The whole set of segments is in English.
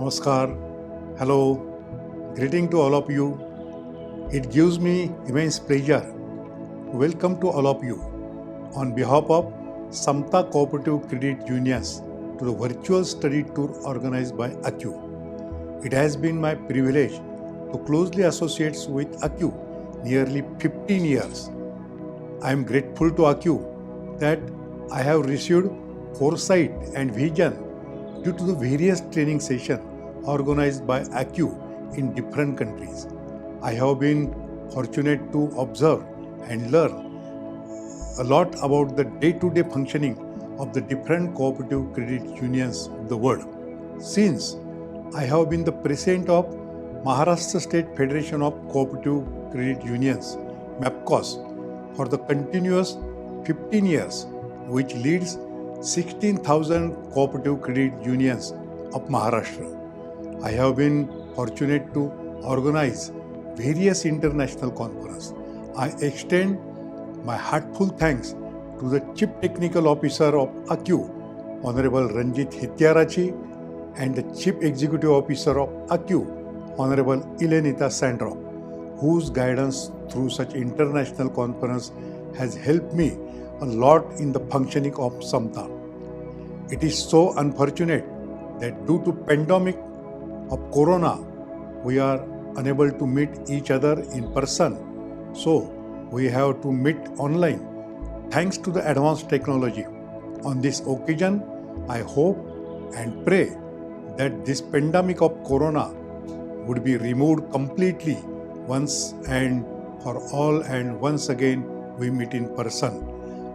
Namaskar. Hello. Greeting to all of you. It gives me immense pleasure to welcome to all of you on behalf of Samata Cooperative Credit Unions to the virtual study tour organized by ACU. It has been my privilege to closely associate with ACU nearly 15 years. I am grateful to ACU that I have received foresight and vision due to the various training sessions organized by ACU in different countries. I have been fortunate to observe and learn a lot about the day-to-day functioning of the different cooperative credit unions of the world. Since I have been the president of Maharashtra State Federation of Cooperative Credit Unions, MAPCOS, for the continuous 15 years, which leads 16,000 cooperative credit unions of Maharashtra. I have been fortunate to organize various international conferences. I extend my heartfelt thanks to the Chief Technical Officer of ACU, Honorable Ranjit Hityarachi, and the Chief Executive Officer of ACU, Honorable Ilenita Sandro, whose guidance through such international conference has helped me a lot in the functioning of Samata. It is so unfortunate that due to pandemic of corona, we are unable to meet each other in person. So we have to meet online thanks to the advanced technology. On this occasion, I hope and pray that this pandemic of corona would be removed completely once and for all, and once again we meet in person.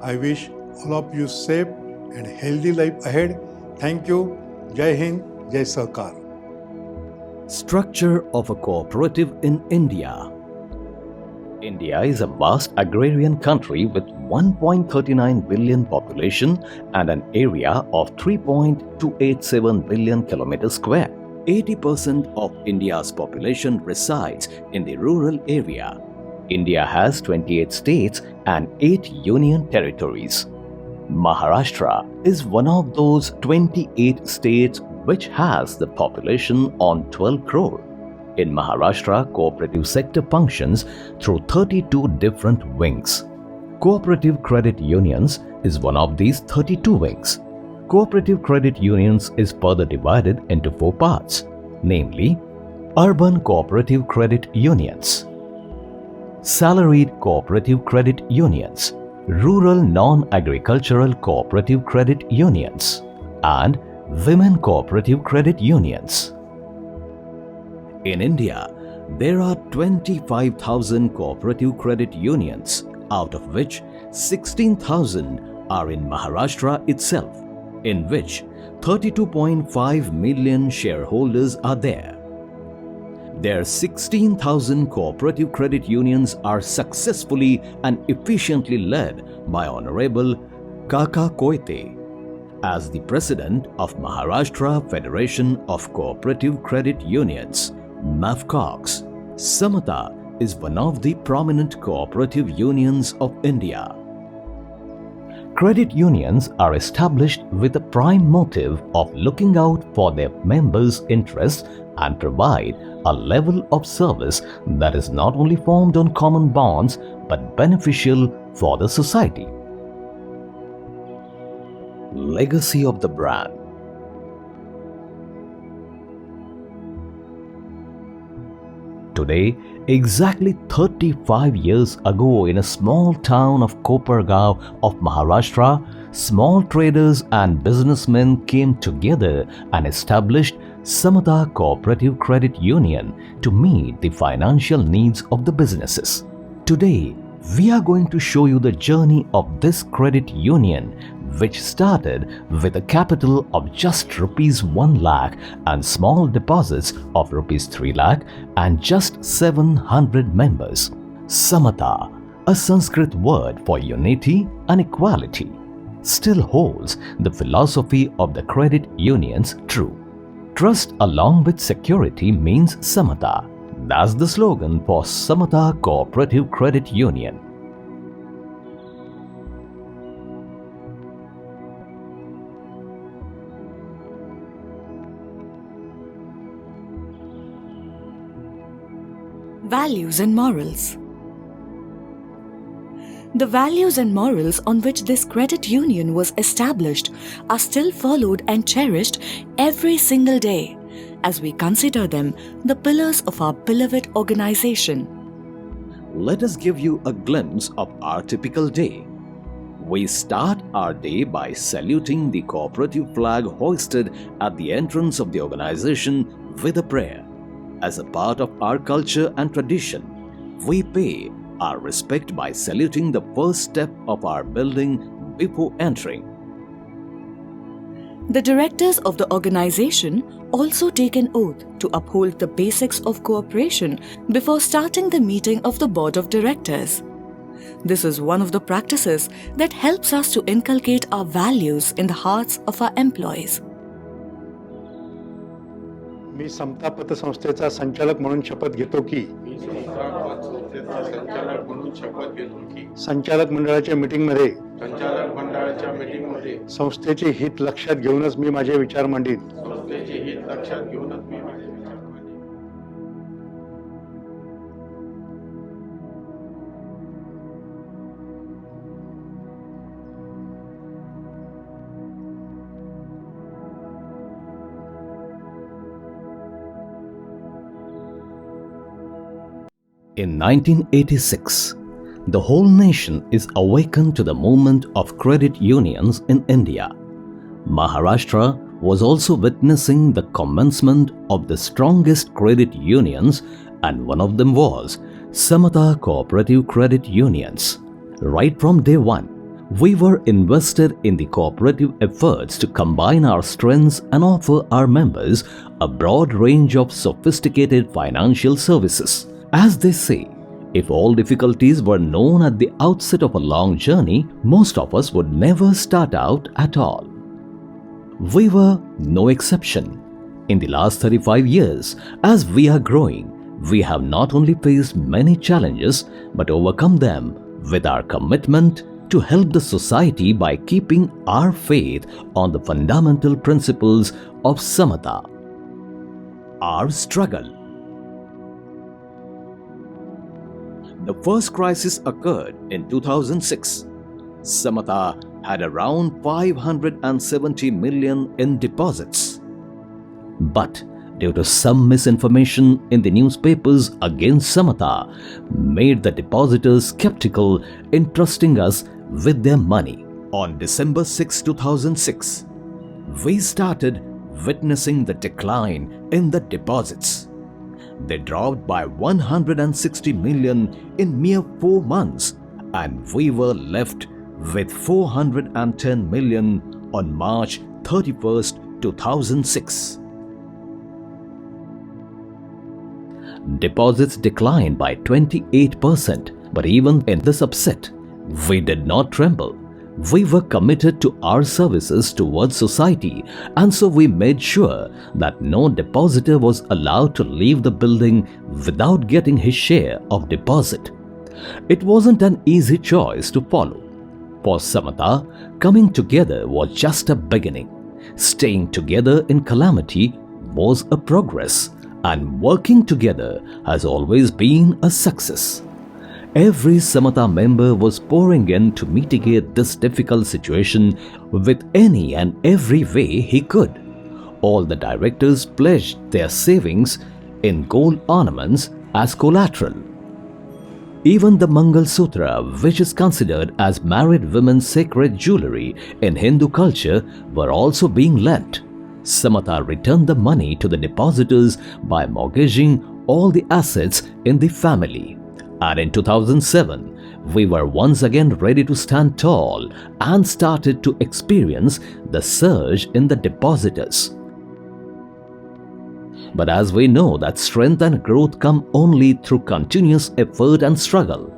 I wish all of you safe and healthy life ahead. Thank you. Jai Hind, Jai Sahkar. Structure of a cooperative in India. India is a vast agrarian country with 1.39 billion population and an area of 3.287 billion kilometers square. 80% of India's population resides in the rural area. India has 28 states and 8 union territories. Maharashtra is one of those 28 states which has the population on 12 crore. In Maharashtra, cooperative sector functions through 32 different wings. Cooperative Credit Unions is one of these 32 wings. Cooperative Credit Unions is further divided into 4 parts, namely Urban Cooperative Credit Unions, Salaried Cooperative Credit Unions, Rural Non-Agricultural Cooperative Credit Unions, and Women Cooperative Credit Unions. In India, there are 25,000 cooperative credit unions, out of which 16,000 are in Maharashtra itself, in which 32.5 million shareholders are there. Their 16,000 cooperative credit unions are successfully and efficiently led by Honorable Kaka Koite as the President of Maharashtra Federation of Cooperative Credit Unions, MAFCOCS. Samata is one of the prominent cooperative unions of India. Credit unions are established with a prime motive of looking out for their members' interests and provide a level of service that is not only formed on common bonds but beneficial for the society. Legacy of the brand. Today, exactly 35 years ago, in a small town of Kopargaon of Maharashtra, small traders and businessmen came together and established Samata Cooperative Credit Union to meet the financial needs of the businesses. Today, we are going to show you the journey of this credit union, which started with a capital of just rupees 1 lakh and small deposits of rupees 3 lakh and just 700 members. Samata, a Sanskrit word for unity and equality, still holds the philosophy of the credit unions true. Trust along with security means Samata. That's the slogan for Samata Cooperative Credit Union. values and morals. The values and morals on which this credit union was established are still followed and cherished every single day, as we consider them the pillars of our beloved organization. Let us give you a glimpse of our typical day. We start our day by saluting the cooperative flag hoisted at the entrance of the organization with a prayer. As a part of our culture and tradition, we pay our respect by saluting the first step of our building before entering. The directors of the organization also take an oath to uphold the basics of cooperation before starting the meeting of the board of directors. This is one of the practices that helps us to inculcate our values in the hearts of our employees. मी समता पतसंस्थेचा संचालक म्हणून शपथ घेतो की संचालक मंडळाच्या मीटिंगमध्ये संस्थेचे हित लक्षात घेऊनच मी माझे विचार मांडीन. In 1986, the whole nation is awakened to the movement of credit unions in India. Maharashtra was also witnessing the commencement of the strongest credit unions, and one of them was Samata Cooperative Credit Unions. Right from day one, we were invested in the cooperative efforts to combine our strengths and offer our members a broad range of sophisticated financial services. As they say, if all difficulties were known at the outset of a long journey, most of us would never start out at all. We were no exception. In the last 35 years, as we are growing, we have not only faced many challenges but overcome them with our commitment to help the society by keeping our faith on the fundamental principles of Samata. Our struggle. The first crisis occurred in 2006. Samata had around 570 million in deposits. But due to some misinformation in the newspapers against Samata, made the depositors skeptical in trusting us with their money. On December 6, 2006, we started witnessing the decline in the deposits. They dropped by 160 million in mere 4 months, and we were left with 410 million on March 31st, 2006. Deposits declined by 28%, but even in this upset, we did not tremble. We were committed to our services towards society, and so we made sure that no depositor was allowed to leave the building without getting his share of deposit. It wasn't an easy choice to follow. For Samata, coming together was just a beginning. Staying together in calamity was a progress, and working together has always been a success. Every Samata member was pouring in to mitigate this difficult situation with any and every way he could. All the directors pledged their savings in gold ornaments as collateral. Even the Mangal Sutra, which is considered as married women's sacred jewelry in Hindu culture, were also being lent. Samata returned the money to the depositors by mortgaging all the assets in the family. And in 2007, we were once again ready to stand tall and started to experience the surge in the depositors. But as we know that strength and growth come only through continuous effort and struggle,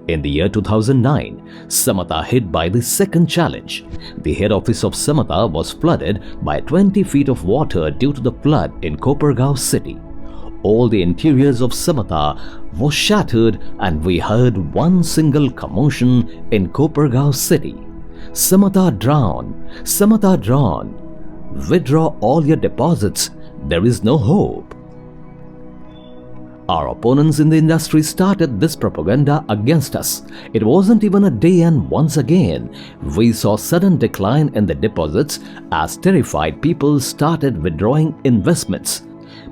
in the year 2009, Samata hit by the second challenge. The head office of Samata was flooded by 20 feet of water due to the flood in Kopergaon city. All the interiors of Samata was shattered, and we heard one single commotion in Kopergaon city. Samata drowned! Samata drowned! Withdraw all your deposits. There is no hope. Our opponents in the industry started this propaganda against us. It wasn't even a day, and once again, we saw sudden decline in the deposits as terrified people started withdrawing investments.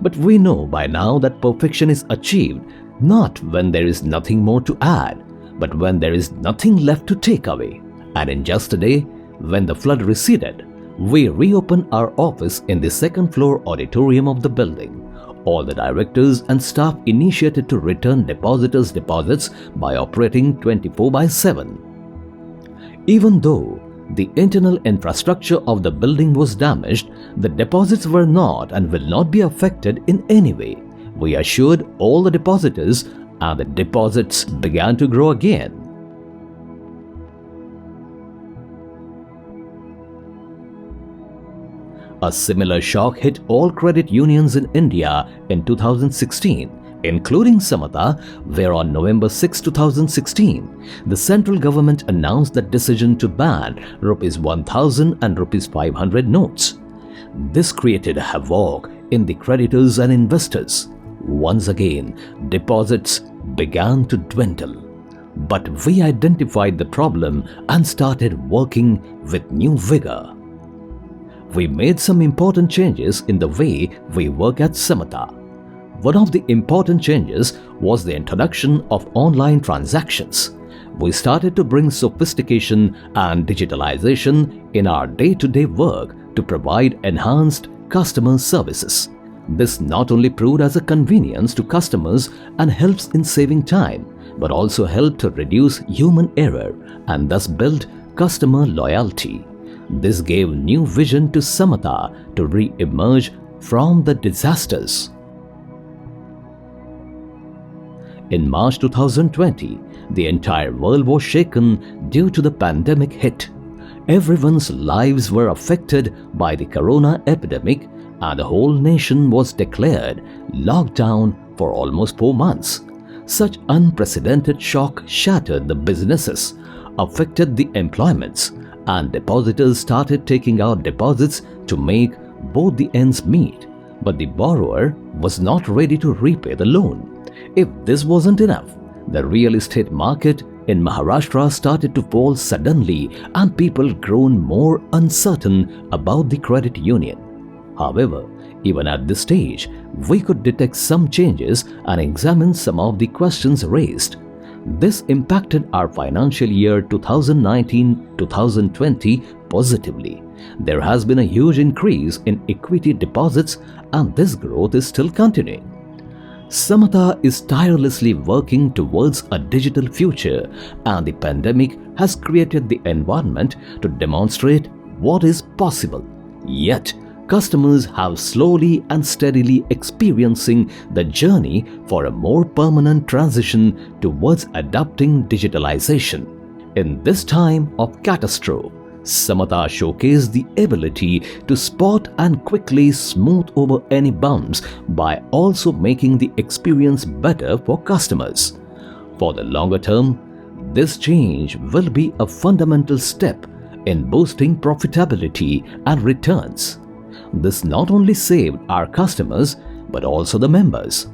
But we know by now that perfection is achieved not when there is nothing more to add, but when there is nothing left to take away. And in just a day, when the flood receded, we reopened our office in the second floor auditorium of the building. All the directors and staff initiated to return depositors' deposits by operating 24/7. Even though the internal infrastructure of the building was damaged, the deposits were not and will not be affected in any way. We assured all the depositors, and the deposits began to grow again. A similar shock hit all credit unions in India in 2016, including Samata, where on November 6, 2016, the central government announced the decision to ban ₹1,000 and ₹500 notes. This created havoc in the creditors and investors. Once again, deposits began to dwindle. But we identified the problem and started working with new vigor. We made some important changes in the way we work at Samata. One of the important changes was the introduction of online transactions. We started to bring sophistication and digitalization in our day-to-day work to provide enhanced customer services. This not only proved as a convenience to customers and helps in saving time, but also helped to reduce human error and thus build customer loyalty. This gave new vision to Samata to re-emerge from the disasters. In March 2020, the entire world was shaken due to the pandemic hit. Everyone's lives were affected by the corona epidemic, and the whole nation was declared locked down for almost 4 months. Such unprecedented shock shattered the businesses, affected the employments, and depositors started taking out deposits to make both the ends meet. But the borrower was not ready to repay the loan. If this wasn't enough, the real estate market in Maharashtra started to fall suddenly, and people grown more uncertain about the credit union. However, even at this stage, we could detect some changes and examine some of the questions raised. This impacted our financial year 2019-2020 positively. There has been a huge increase in equity deposits, and this growth is still continuing. Samata is tirelessly working towards a digital future, and the pandemic has created the environment to demonstrate what is possible. Yet, customers have slowly and steadily experiencing the journey for a more permanent transition towards adopting digitalization. In this time of catastrophe, Samata showcased the ability to spot and quickly smooth over any bumps by also making the experience better for customers. For the longer term, this change will be a fundamental step in boosting profitability and returns. This not only saved our customers but also the members.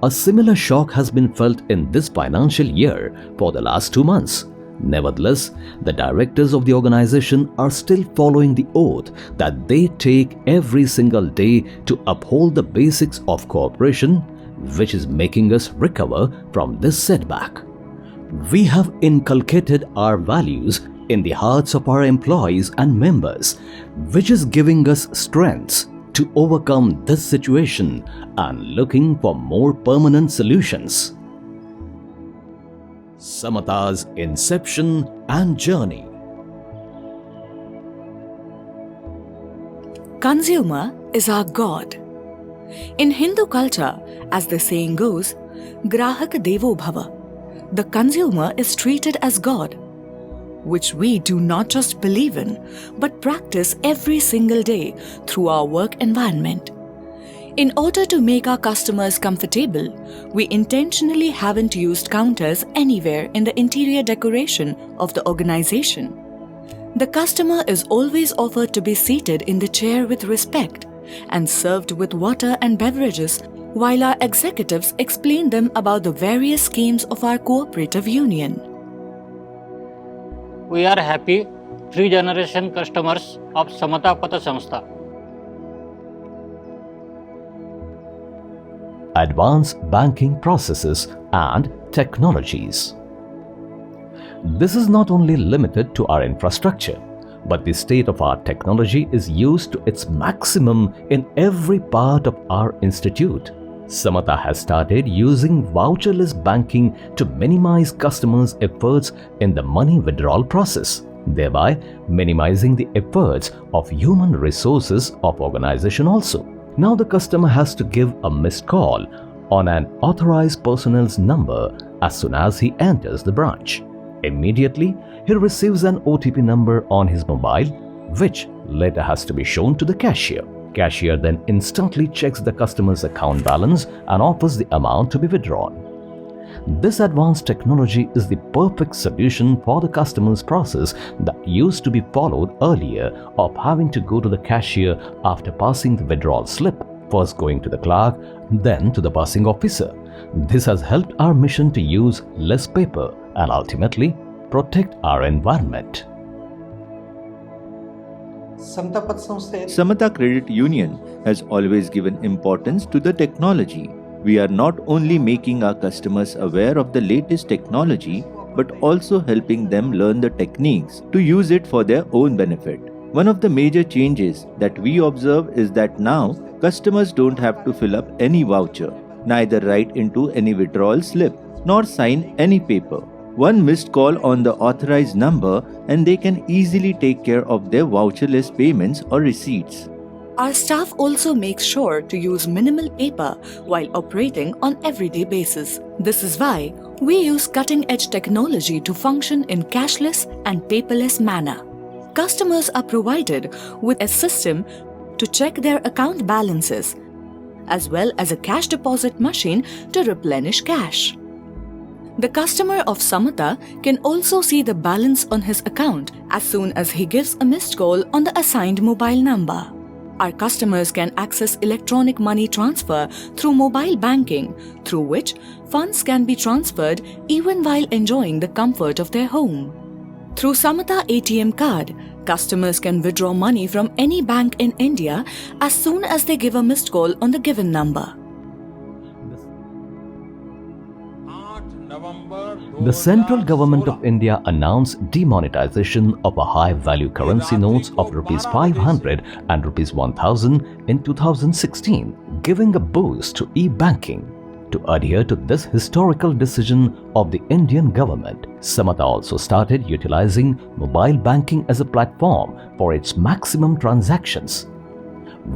A similar shock has been felt in this financial year for the last 2 months. Nevertheless, the directors of the organization are still following the oath that they take every single day to uphold the basics of cooperation, which is making us recover from this setback. We have inculcated our values in the hearts of our employees and members, which is giving us strengths to overcome this situation and looking for more permanent solutions. Samata's inception and journey. Consumer is our God. In Hindu culture, as the saying goes, Grahak Devo Bhava. The consumer is treated as God, which we do not just believe in, but practice every single day through our work environment. In order to make our customers comfortable, we intentionally haven't used counters anywhere in the interior decoration of the organization. The customer is always offered to be seated in the chair with respect and served with water and beverages while our executives explain them about the various schemes of our cooperative union. We are happy 3-generation customers of Samata Pathasangstha. Advanced banking processes and technologies. This is not only limited to our infrastructure, but the state-of-art technology is used to its maximum in every part of our institute. Samata has started using voucherless banking to minimize customers' efforts in the money withdrawal process, thereby minimizing the efforts of human resources of organization also. Now the customer has to give a missed call on an authorized personnel's number as soon as he enters the branch. Immediately, he receives an OTP number on his mobile, which later has to be shown to the cashier. Cashier then instantly checks the customer's account balance and offers the amount to be withdrawn. This advanced technology is the perfect solution for the customer's process that used to be followed earlier of having to go to the cashier after passing the withdrawal slip, first going to the clerk, then to the passing officer. This has helped our mission to use less paper and ultimately protect our environment. Samata Credit Union has always given importance to the technology. We are not only making our customers aware of the latest technology, but also helping them learn the techniques to use it for their own benefit. One of the major changes that we observe is that now customers don't have to fill up any voucher, neither write into any withdrawal slip, nor sign any paper. One missed call on the authorized number and they can easily take care of their voucherless payments or receipts. Our staff also makes sure to use minimal paper while operating on everyday basis. This is why we use cutting-edge technology to function in cashless and paperless manner. Customers are provided with a system to check their account balances, as well as a cash deposit machine to replenish cash. The customer of Samata can also see the balance on his account as soon as he gives a missed call on the assigned mobile number. Our customers can access electronic money transfer through mobile banking, through which funds can be transferred even while enjoying the comfort of their home. Through Samata ATM card, customers can withdraw money from any bank in India as soon as they give a missed call on the given number. The central government of India announced demonetization of a high-value currency notes of Rs 500 and Rs 1000 in 2016, giving a boost to e-banking. To adhere to this historical decision of the Indian government, Samata also started utilizing mobile banking as a platform for its maximum transactions.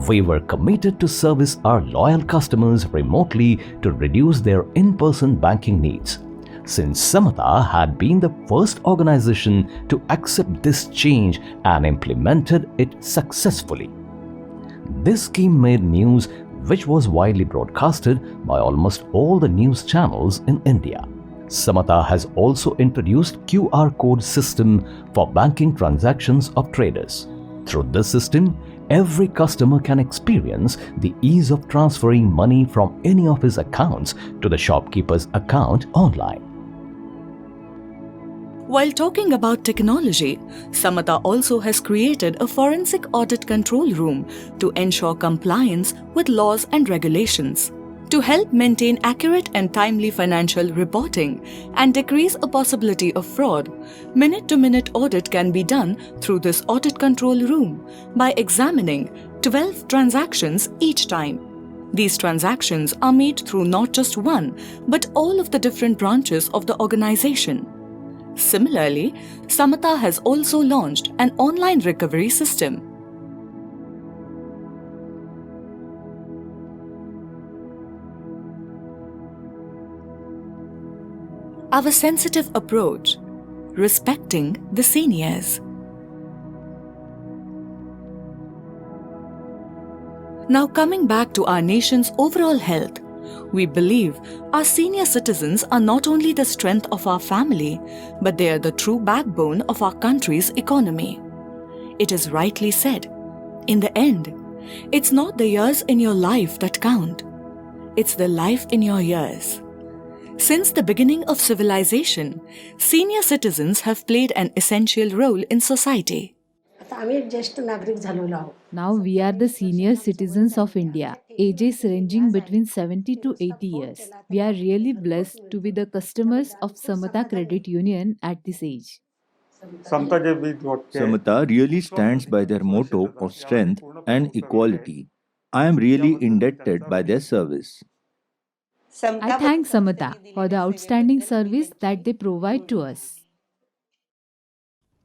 We were committed to service our loyal customers remotely to reduce their in-person banking needs. Since Samata had been the first organization to accept this change and implemented it successfully. This scheme made news which was widely broadcasted by almost all the news channels in India. Samata has also introduced QR code system for banking transactions of traders. Through this system, every customer can experience the ease of transferring money from any of his accounts to the shopkeeper's account online. While talking about technology, Samata also has created a forensic audit control room to ensure compliance with laws and regulations. To help maintain accurate and timely financial reporting and decrease a possibility of fraud, minute-to-minute audit can be done through this audit control room by examining 12 transactions each time. These transactions are made through not just one, but all of the different branches of the organization. Similarly, Samata has also launched an online recovery system. Our sensitive approach, respecting the seniors. Now coming back to our nation's overall health, we believe our senior citizens are not only the strength of our family, but they are the true backbone of our country's economy. It is rightly said, in the end, it's not the years in your life that count. it's the life in your years. Since the beginning of civilization, senior citizens have played an essential role in society. Now we are the senior citizens of India, ages ranging between 70 to 80 years. We are really blessed to be the customers of Samata Credit Union at this age. Samata really stands by their motto of strength and equality. I am really indebted by their service. I thank Samata for the outstanding service that they provide to us.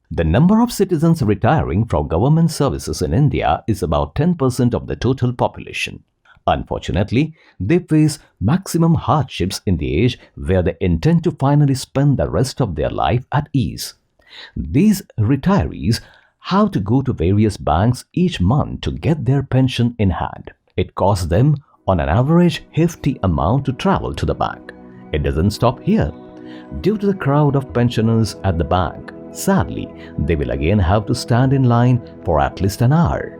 The number of citizens retiring from government services in India is about 10% of the total population. Unfortunately, they face maximum hardships in the age where they intend to finally spend the rest of their life at ease. These retirees have to go to various banks each month to get their pension in hand. It costs them on an average hefty amount to travel to the bank. It doesn't stop here. Due to the crowd of pensioners at the bank, sadly, they will again have to stand in line for at least an hour.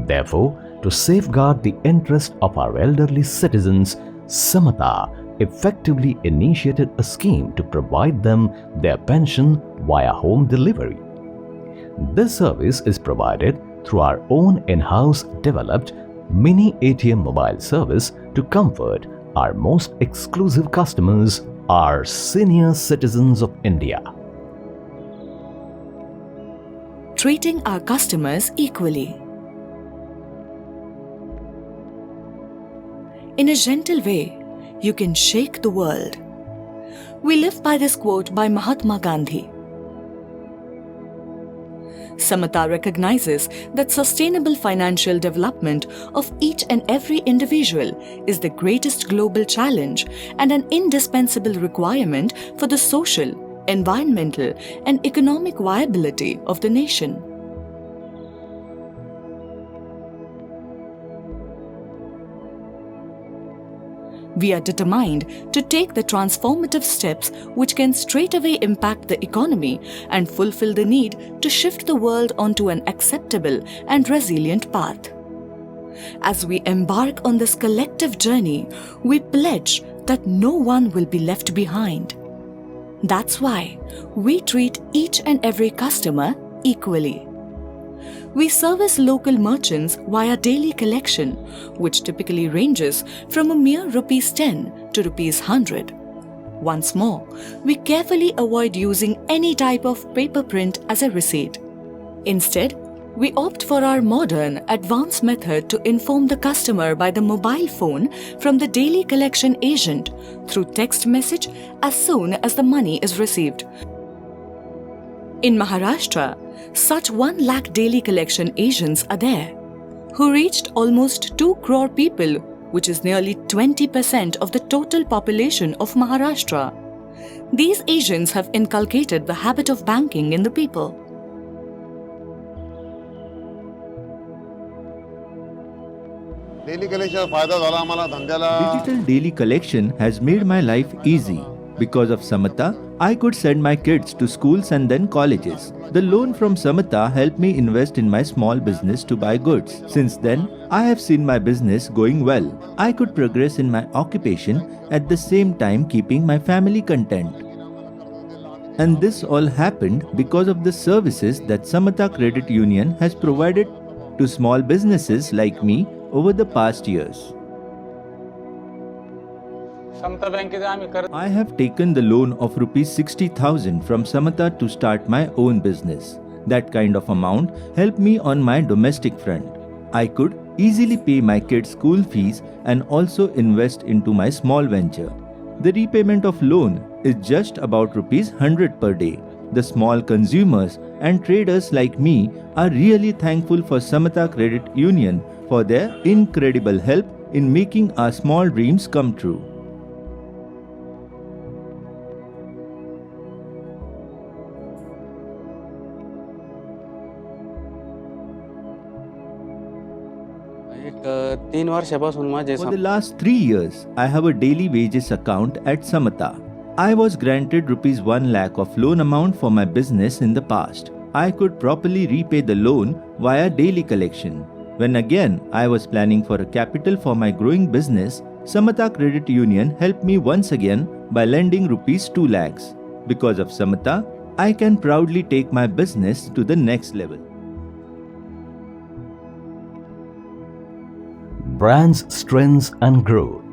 Therefore, to safeguard the interest of our elderly citizens, Samata effectively initiated a scheme to provide them their pension via home delivery. This service is provided through our own in-house developed mini ATM mobile service to comfort our most exclusive customers, our senior citizens of India. Treating our customers equally. In a gentle way, you can shake the world. We live by this quote by Mahatma Gandhi. Samata recognizes that sustainable financial development of each and every individual is the greatest global challenge and an indispensable requirement for the social, environmental, and economic viability of the nation. We are determined to take the transformative steps which can straightaway impact the economy and fulfill the need to shift the world onto an acceptable and resilient path. As we embark on this collective journey, we pledge that no one will be left behind. That's why we treat each and every customer equally. We service local merchants via daily collection, which typically ranges from a mere ₹10 to ₹100. Once more, we carefully avoid using any type of paper print as a receipt. Instead, we opt for our modern, advanced method to inform the customer by the mobile phone from the daily collection agent through text message as soon as the money is received. In Maharashtra, such 1 lakh daily collection agents are there, who reached almost 2 crore people, which is nearly 20% of the total population of Maharashtra. These agents have inculcated the habit of banking in the people. Digital daily collection has made my life easy. Because of Samata, I could send my kids to schools and then colleges. The loan from Samata helped me invest in my small business to buy goods. Since then, I have seen my business going well. I could progress in my occupation at the same time keeping my family content. And this all happened because of the services that Samata Credit Union has provided to small businesses like me over the past years. I have taken the loan of ₹60,000 from Samata to start my own business. That kind of amount helped me on my domestic front. I could easily pay my kids' school fees and also invest into my small venture. The repayment of loan is just about ₹100 per day. The small consumers and traders like me are really thankful for Samata Credit Union for their incredible help in making our small dreams come true. For For the last 3 years, I have a daily wages account at Samata. I was granted ₹1 lakh of loan amount for my business in the past. I could properly repay the loan via daily collection. When again I was planning for a capital for my growing business, Samata Credit Union helped me once again by lending rupees 2 lakhs. Because of Samata, I can proudly take my business to the next level. Brand's strengths and growth.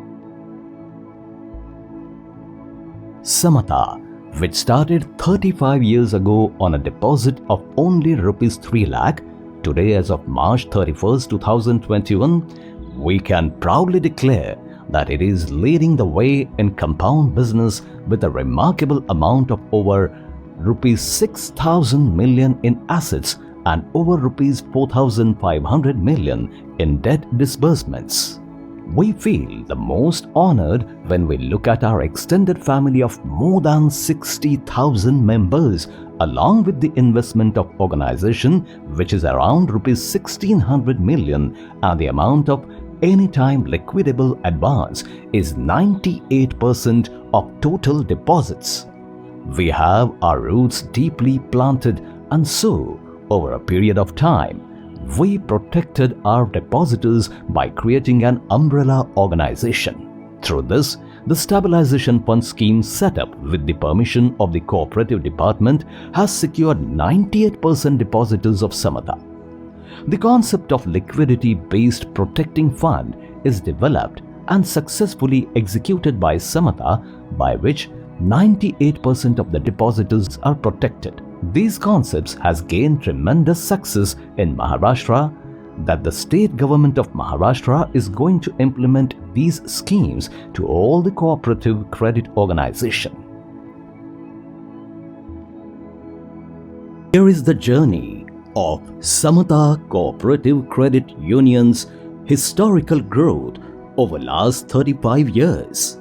Samata, which started 35 years ago on a deposit of only rupees 3 lakh, today as of March 31st, 2021, we can proudly declare that it is leading the way in compound business with a remarkable amount of over rupees 6,000 million in assets and over rupees 4,500 million in debt disbursements. We feel the most honored when we look at our extended family of more than 60,000 members, along with the investment of organization, which is around rupees 1,600 million, and the amount of anytime liquidable advance is 98% of total deposits. We have our roots deeply planted, and so, over a period of time, we protected our depositors by creating an umbrella organization. Through this, the Stabilization Fund scheme set up with the permission of the Cooperative Department has secured 98% depositors of Samata. The concept of liquidity-based protecting fund is developed and successfully executed by Samata, by which 98% of the depositors are protected. These concepts has gained tremendous success in Maharashtra, that the state government of Maharashtra is going to implement these schemes to all the cooperative credit organization. Here is the journey of Samata Cooperative Credit Union's historical growth over last 35 years.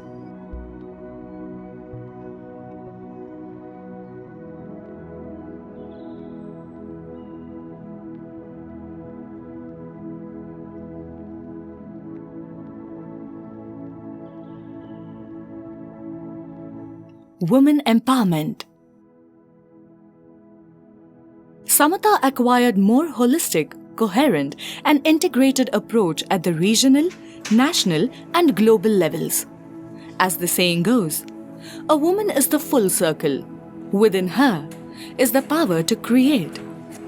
Women empowerment. Samata acquired more holistic, coherent, and integrated approach at the regional, national, and global levels. As the saying goes, a woman is the full circle. Within her is the power to create,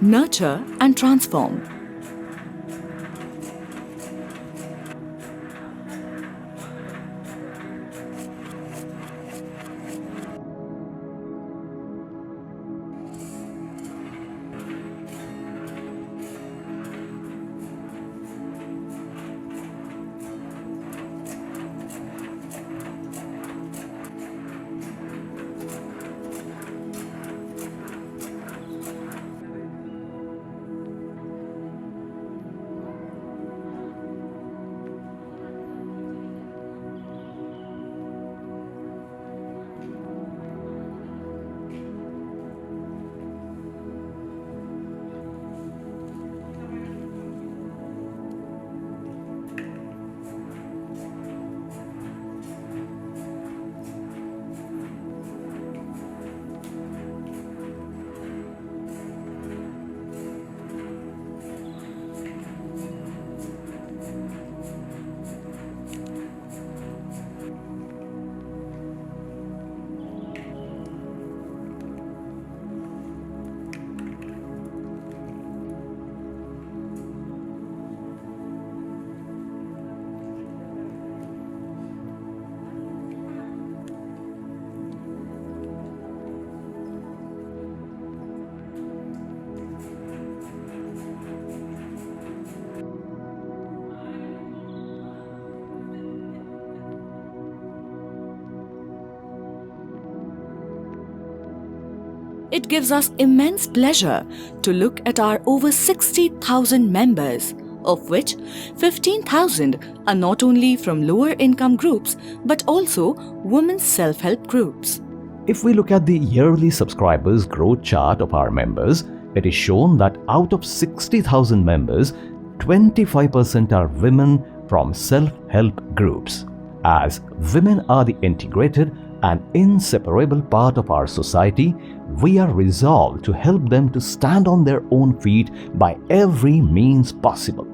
nurture, and transform. It gives us immense pleasure to look at our over 60,000 members, of which 15,000 are not only from lower income groups but also women's self-help groups. If we look at the yearly subscribers growth chart of our members, it is shown that out of 60,000 members, 25% are women from self-help groups. As women are the integrated and inseparable part of our society, we are resolved to help them to stand on their own feet by every means possible.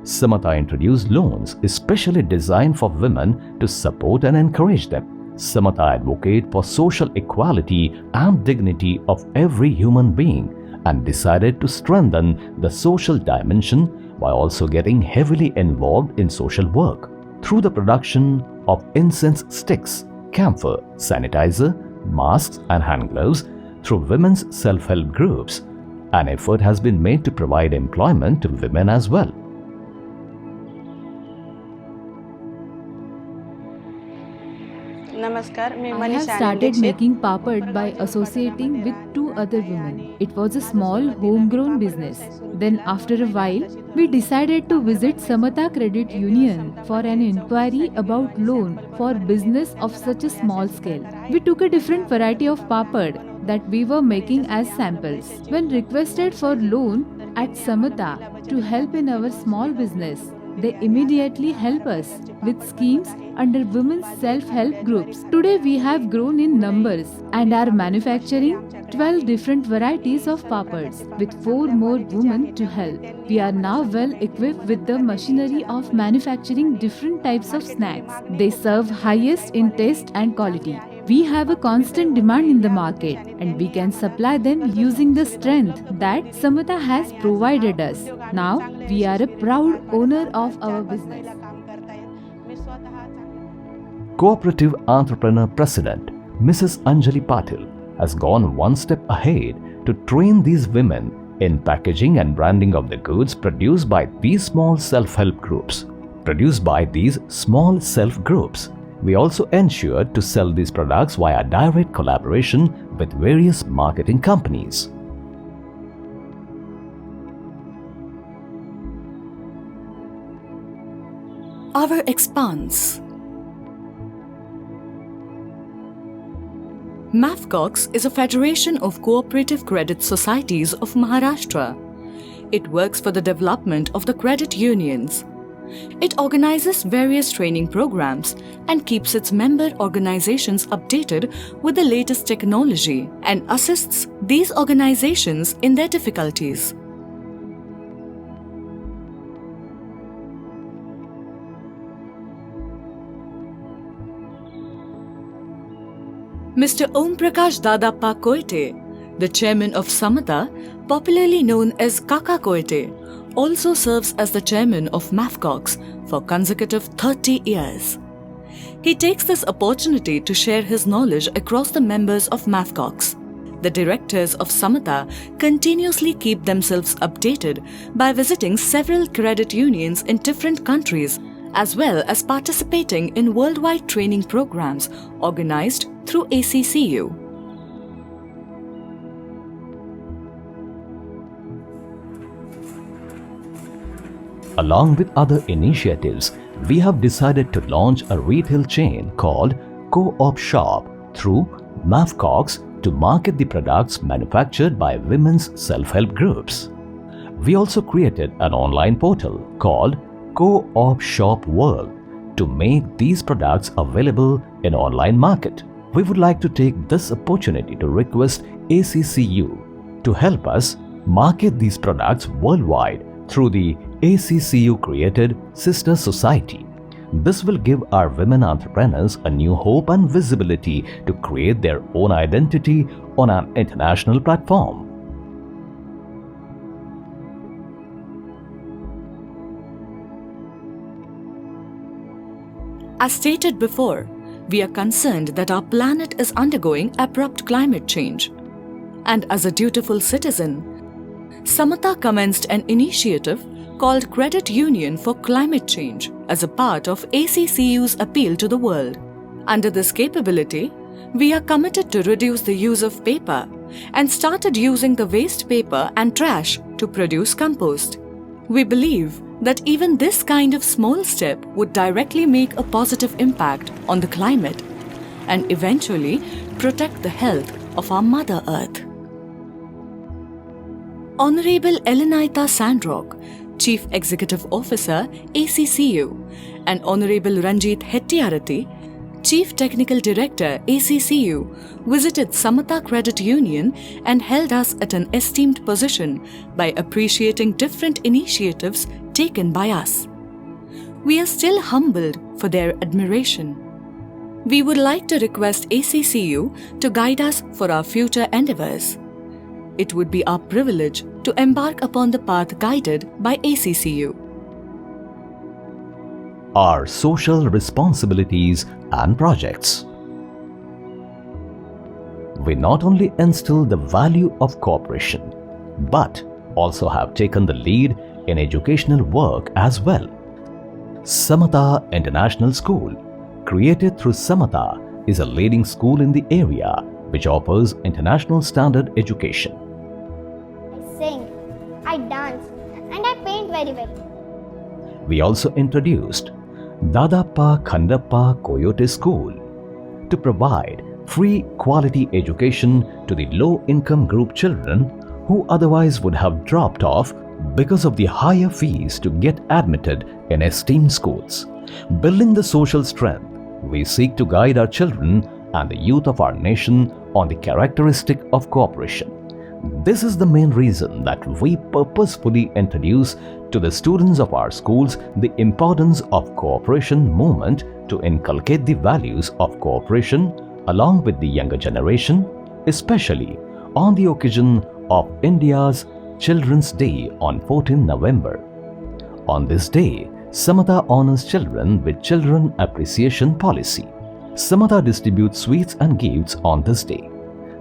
Samata introduced loans especially designed for women to support and encourage them. Samata advocates for social equality and dignity of every human being and decided to strengthen the social dimension by also getting heavily involved in social work through the production of incense sticks, camphor, sanitizer, masks and hand gloves through women's self-help groups. An effort has been made to provide employment to women as well. I have started making papad by associating with two other women. It was a small homegrown business. Then after a while, we decided to visit Samata Credit Union for an inquiry about loan for business of such a small scale. We took a different variety of papad that we were making as samples. When requested for loan at Samata to help in our small business, they immediately help us with schemes under women's self-help groups. Today we have grown in numbers and are manufacturing 12 different varieties of papads with 4 more women to help. We are now well equipped with the machinery of manufacturing different types of snacks. They serve highest in taste and quality. We have a constant demand in the market and we can supply them using the strength that Samata has provided us. Now, we are a proud owner of our business. Cooperative Entrepreneur President Mrs. Anjali Patil has gone one step ahead to train these women in packaging and branding of the goods produced by these small self-help groups. We also ensured to sell these products via direct collaboration with various marketing companies. Our expanse. MAFCOX is a federation of cooperative credit societies of Maharashtra. It works for the development of the credit unions. It organizes various training programs and keeps its member organizations updated with the latest technology and assists these organizations in their difficulties. Mr. Om Prakash Dadappa Koite, the chairman of Samata, popularly known as Kaka Koite, also serves as the chairman of MAFCOX for consecutive 30 years. He takes this opportunity to share his knowledge across the members of MAFCOX. The directors of Samata continuously keep themselves updated by visiting several credit unions in different countries, as well as participating in worldwide training programs organized through ACCU. Along with other initiatives, we have decided to launch a retail chain called Co-op Shop through MAFCOX to market the products manufactured by women's self-help groups. We also created an online portal called Co-op Shop World to make these products available in online market. We would like to take this opportunity to request ACCU to help us market these products worldwide through the ACCU created Sister Society. This will give our women entrepreneurs a new hope and visibility to create their own identity on an international platform. As stated before, we are concerned that our planet is undergoing abrupt climate change. And as a dutiful citizen, Samata commenced an initiative called Credit Union for Climate Change as a part of ACCU's appeal to the world. Under this capability, we are committed to reduce the use of paper and started using the waste paper and trash to produce compost. We believe that even this kind of small step would directly make a positive impact on the climate and eventually protect the health of our Mother Earth. Honorable Elenaita Sandrock, Chief Executive Officer, ACCU, and Honorable Ranjit Hettiarati, Chief Technical Director ACCU visited Samata Credit Union and held us at an esteemed position by appreciating different initiatives taken by us. We are still humbled for their admiration. We would like to request ACCU to guide us for our future endeavors. It would be our privilege to embark upon the path guided by ACCU. Our social responsibilities and projects. We not only instill the value of cooperation, but also have taken the lead in educational work as well. Samata International School, created through Samata, is a leading school in the area which offers international standard education. I sing, I dance, and I paint very well. We also introduced Dadappa Khandappa Coyote School to provide free quality education to the low-income group children who otherwise would have dropped off because of the higher fees to get admitted in esteemed schools. Building the social strength, we seek to guide our children and the youth of our nation on the characteristic of cooperation. This is the main reason that we purposefully introduce to the students of our schools the importance of cooperation movement to inculcate the values of cooperation along with the younger generation, especially on the occasion of India's Children's Day on 14 November. On this day, Samata honors children with Children Appreciation Policy. Samata distributes sweets and gifts on this day.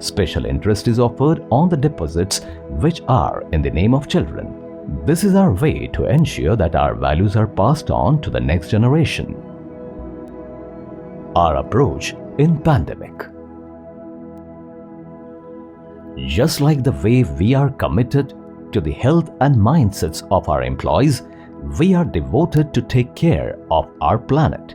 Special interest is offered on the deposits which are in the name of children. This is our way to ensure that our values are passed on to the next generation. Our approach in pandemic. Just like the way we are committed to the health and mindsets of our employees, we are devoted to take care of our planet.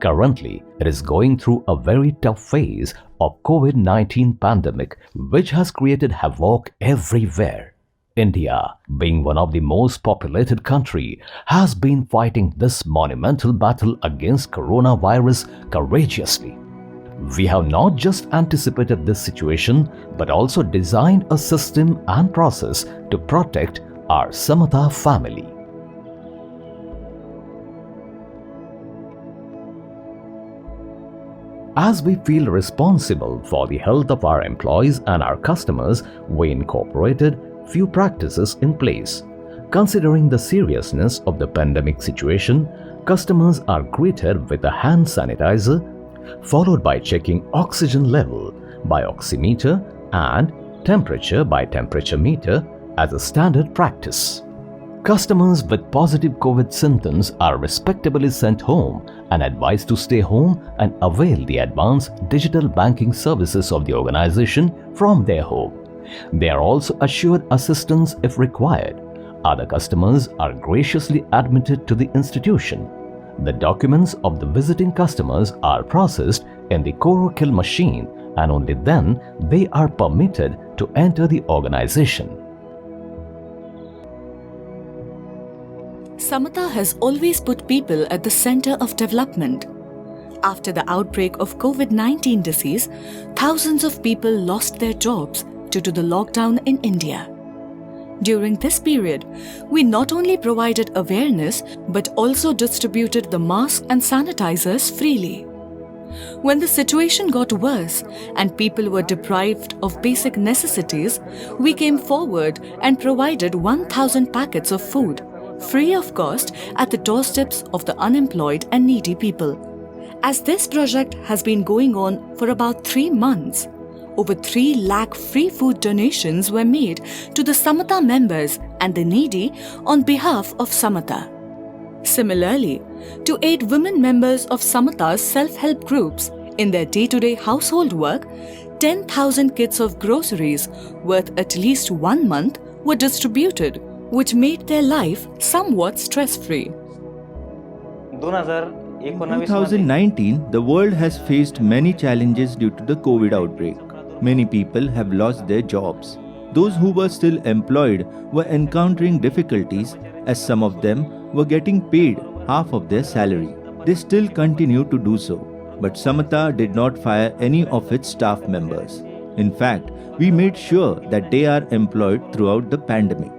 Currently, it is going through a very tough phase of COVID-19 pandemic which has created havoc everywhere. India, being one of the most populated country, has been fighting this monumental battle against coronavirus courageously. We have not just anticipated this situation but also designed a system and process to protect our Samata family. As we feel responsible for the health of our employees and our customers, we incorporated few practices in place. Considering the seriousness of the pandemic situation, customers are greeted with a hand sanitizer, followed by checking oxygen level by oximeter and temperature by temperature meter as a standard practice. Customers with positive COVID symptoms are respectably sent home and advised to stay home and avail the advanced digital banking services of the organization from their home. They are also assured assistance if required. Other customers are graciously admitted to the institution. The documents of the visiting customers are processed in the Coro-Kill machine and only then they are permitted to enter the organization. Samata has always put people at the center of development. After the outbreak of COVID-19 disease, thousands of people lost their jobs due to the lockdown in India. During this period, we not only provided awareness but also distributed the masks and sanitizers freely. When the situation got worse and people were deprived of basic necessities, we came forward and provided 1,000 packets of food, free of cost, at the doorsteps of the unemployed and needy people. As this project has been going on for about 3 months, over 3 lakh free food donations were made to the Samata members and the needy on behalf of Samata. Similarly, to aid women members of Samata's self-help groups in their day-to-day household work, 10,000 kits of groceries worth at least 1 month were distributed, which made their life somewhat stress-free. 2019, the world has faced many challenges due to the COVID outbreak. Many people have lost their jobs. Those who were still employed were encountering difficulties as some of them were getting paid half of their salary. They still continue to do so. but Samata did not fire any of its staff members. In fact, we made sure that they are employed throughout the pandemic.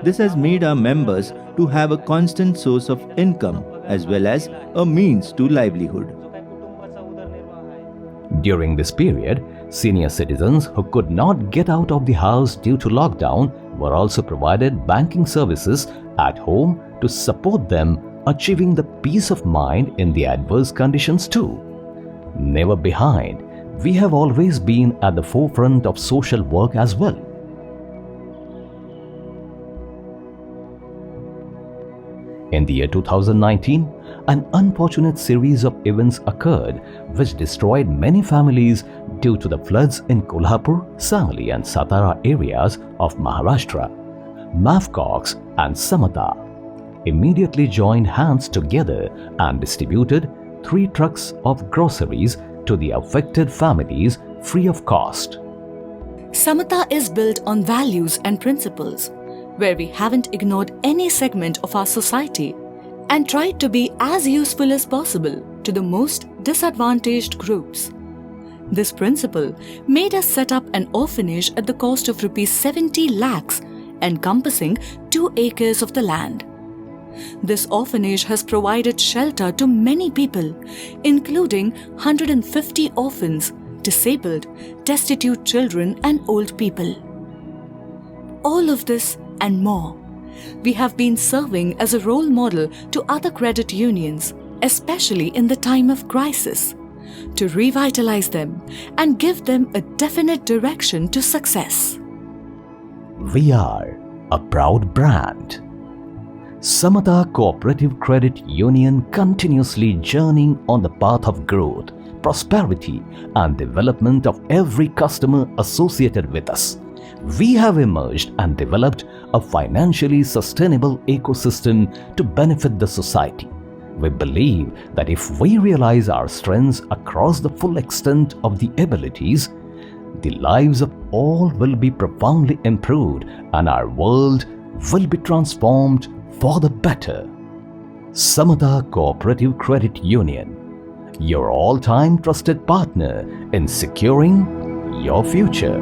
This has made our members to have a constant source of income as well as a means to livelihood. During this period, senior citizens who could not get out of the house due to lockdown were also provided banking services at home to support them achieving the peace of mind in the adverse conditions too. Never behind, we have always been at the forefront of social work as well. In the year 2019, an unfortunate series of events occurred which destroyed many families due to the floods in Kolhapur, Sangli and Satara areas of Maharashtra. Mavcox and Samata immediately joined hands together and distributed 3 trucks of groceries to the affected families free of cost. Samata is built on values and principles, where we haven't ignored any segment of our society and tried to be as useful as possible to the most disadvantaged groups. This principle made us set up an orphanage at the cost of rupees 70 lakhs, encompassing 2 acres of the land. This orphanage has provided shelter to many people, including 150 orphans, disabled, destitute children and old people. All of this and more, we have been serving as a role model to other credit unions, especially in the time of crisis, to revitalize them and give them a definite direction to success. We are a proud brand. Samata Cooperative Credit Union continuously journeying on the path of growth, prosperity and development of every customer associated with us. We have emerged and developed a financially sustainable ecosystem to benefit the society. We believe that if we realize our strengths across the full extent of the abilities, the lives of all will be profoundly improved and our world will be transformed for the better. Samata Cooperative Credit Union, your all-time trusted partner in securing your future.